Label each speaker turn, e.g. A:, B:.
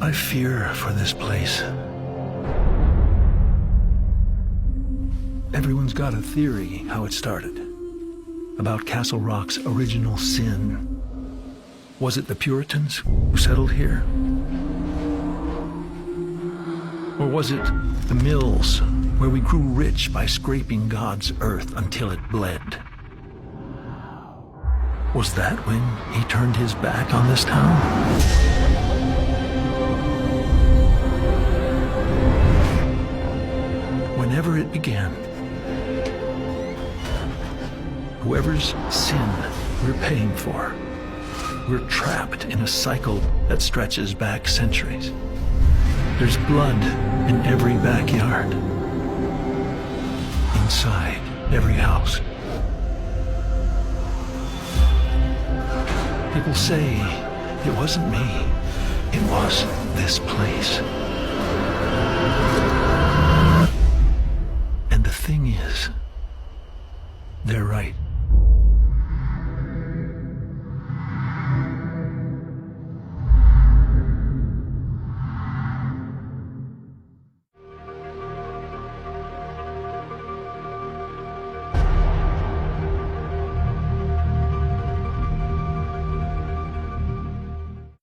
A: I fear for this place. Everyone's got a theory how it started. About Castle Rock's original sin. Was it the Puritans who settled here? Or was it the mills, where we grew rich by scraping God's earth until it bled? Was that when he turned his back on this town? Whenever it began, whoever's sin we're paying for, we're trapped in a cycle that stretches back centuries. There's blood in every backyard, inside every house. People say it wasn't me, it was this place. And the thing is, they're right.